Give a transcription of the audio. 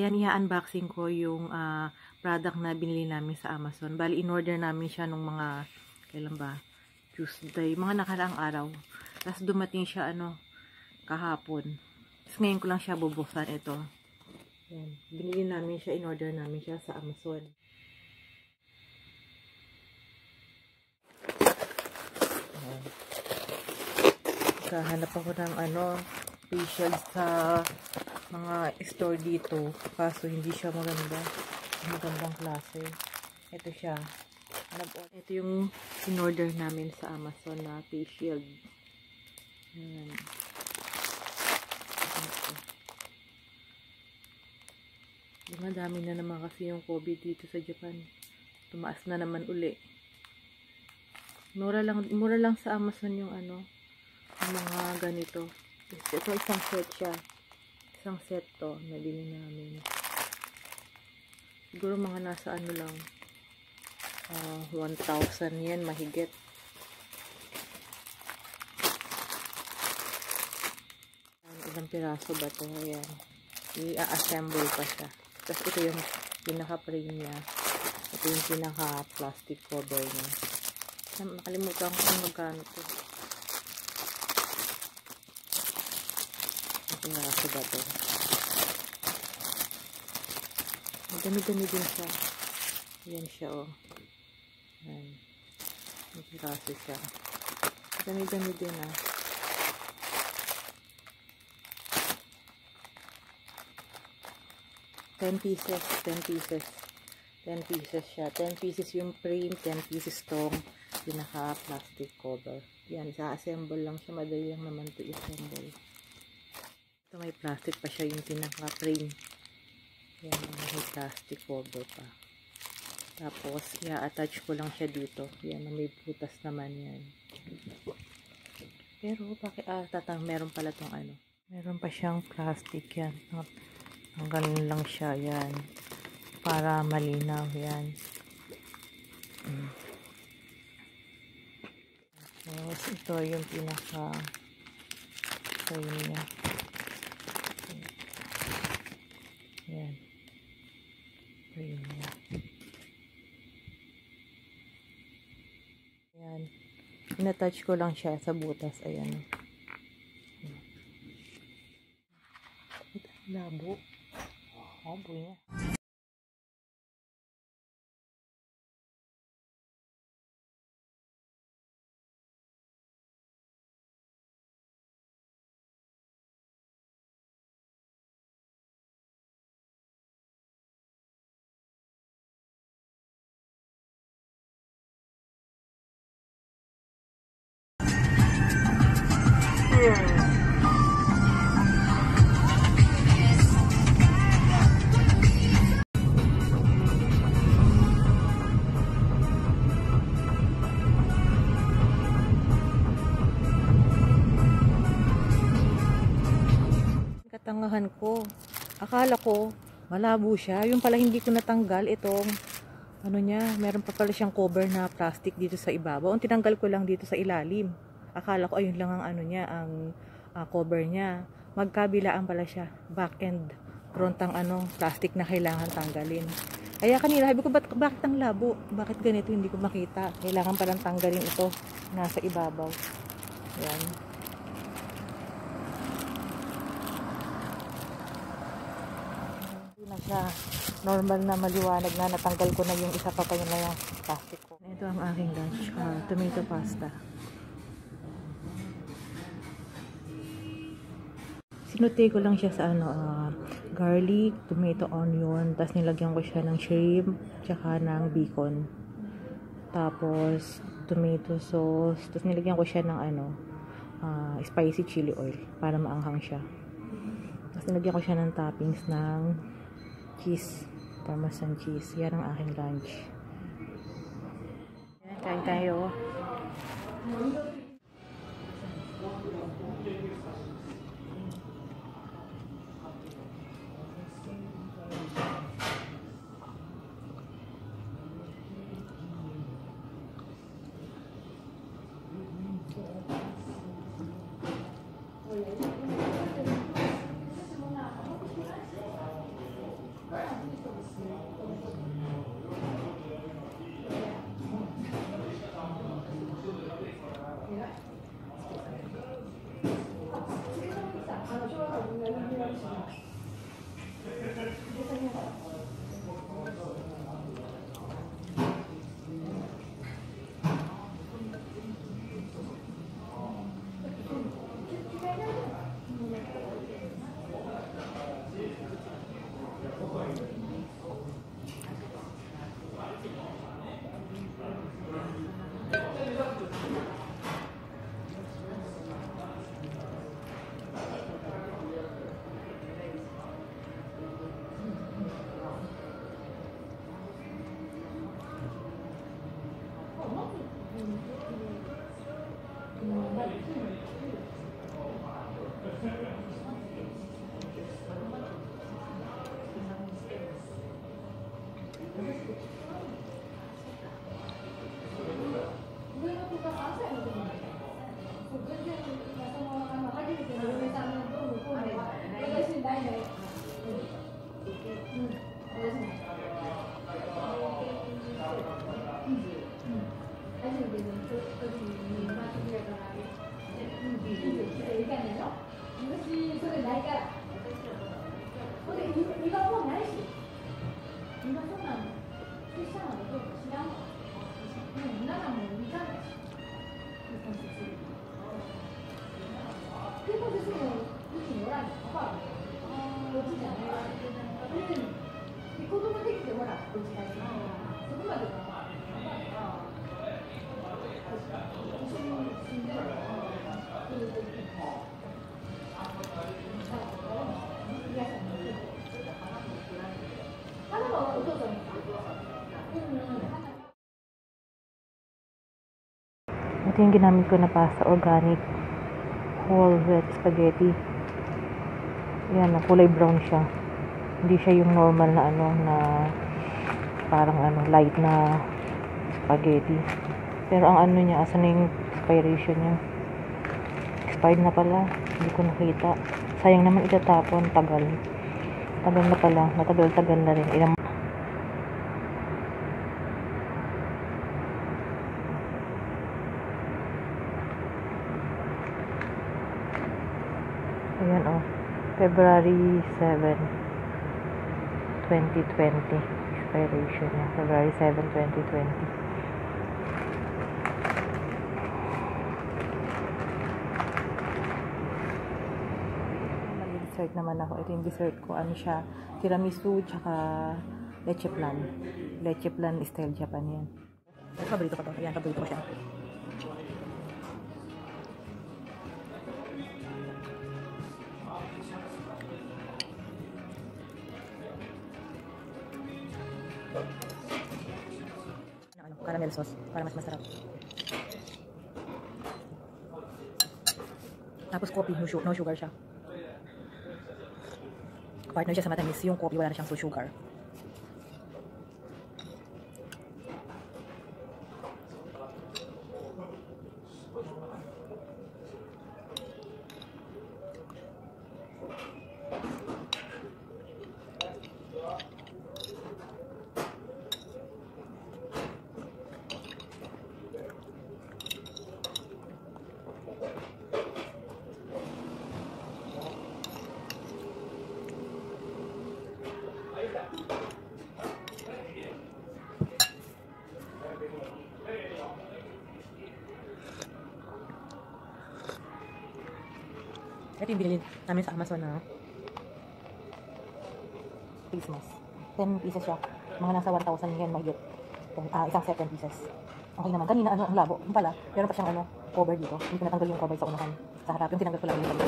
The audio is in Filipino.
Ayan, i-unboxing ko yung product na binili namin sa Amazon. Bali, in-order namin siya nung mga, kailan ba? Tuesday, mga nakaraang araw. Tapos dumating siya, kahapon. Tapos ngayon ko lang siya bubuksan ito. Ayan, binili namin siya, in-order namin siya sa Amazon. Ayan. Hanap ako ng facial sa mga store dito, kaso hindi siya magandang klase. Ito siya, ito yung in-order namin sa Amazon na face shield. Ayan. Madami na naman kasi yung COVID dito sa Japan. Tumaas na naman uli. Mura lang sa Amazon yung mga ganito. Ito isang set siya. Isang set to, nabili namin. Siguro mga nasa lang, 1,000 yan, mahigit. Ilang piraso ba ito? Ayan. I-assemble pa siya. Tapos ito yung pinaka-frame niya. Ito yung pinaka-plastic cover niya. Nakalimutan ko kung magkano ito. Piraso ba ito? Dami-dami din siya. Ayan siya, oh. Ayan. May piraso siya. Dami-dami din, ah. $10 pieces. 10 pieces. 10 pieces siya. 10 pieces yung frame, 10 pieces tong pinaka-plastic cover. Yan, sa-assemble lang siya. Madali lang naman ito i-assemble. Ito may plastic pa siya yung pinaka-frame. Yan, may plastic cover pa. Tapos, i-attach ko lang siya dito. Yan, may butas naman yan. Pero, bakit, meron pala tong meron pa siyang plastic yan. Hanggang lang siya, yan. Para malinaw, yan. Tapos, ito yung pinaka-frame niya. Yan. Frame niya. Yan. In-attach ko lang siya sa butas. Ayan. Ito, labo. Labo niya. Katangahan ko. Akala ko malabo siya. Yung pala hindi ko natanggal itong niya, meron pa pala siyang cover na plastic dito sa ibabaw. Ang tinanggal ko lang dito sa ilalim. Akala ko ayun lang ang niya, ang cover niya. Magkabilaan pala siya. Back end. Frontang plastic na kailangan tanggalin. Kaya kanina sabi ko, bakit ang labo? Bakit ganito? Hindi ko makita. Kailangan palang tanggalin ito. Nasa ibabaw. Yan. Siya normal na maliwanag na natanggal ko na yung isa pa yung plastic ko. Ito ang aking lunch, tomato pasta. Sinute ko lang siya sa garlic, tomato, onion, tapos nilagyan ko siya ng shrimp, tsaka ng bacon. Tapos tomato sauce, tapos nilagyan ko siya ng spicy chili oil para maanghang siya. Tapos nilagyan ko siya ng toppings ng cheese, parmesan cheese. Yan ang aking lunch. Yan, kain tayo. Ito yung ginamit ko na pasta, organic whole wheat spaghetti. Yan, kulay brown siya. Hindi siya yung normal na na parang light na spaghetti. Pero ang niya, asan na yung expiration niya? Expired na pala. Hindi ko nakita. Sayang naman itatapon. Tagal. Tagal na pala. Matagal-tagal na rin. Ayan February 7, 2020. Expiration niya. February 7, 2020. Dessert naman ako. Ito yung dessert ko. Ano siya? Tiramisu tsaka leche flan. Leche flan style Japan yan. Paborito ko to. Ayan, paborito ko siya. Caramel sauce para mas masarap. Tapos coffee, no sugar siya. Partner siya sa matamis. Yung coffee wala na siyang sugar. Ito yung binili namin sa Amazon na face mask. 10 pieces siya. Mga nasa 1,000 yen mahigit. Isang set 10 pieces. Okay naman. Kanina ang labo. Yung pala, meron pa siyang cover dito. Hindi ko natanggal yung cover sa unahan. Sa harap. Yung tinanggal ko lang yung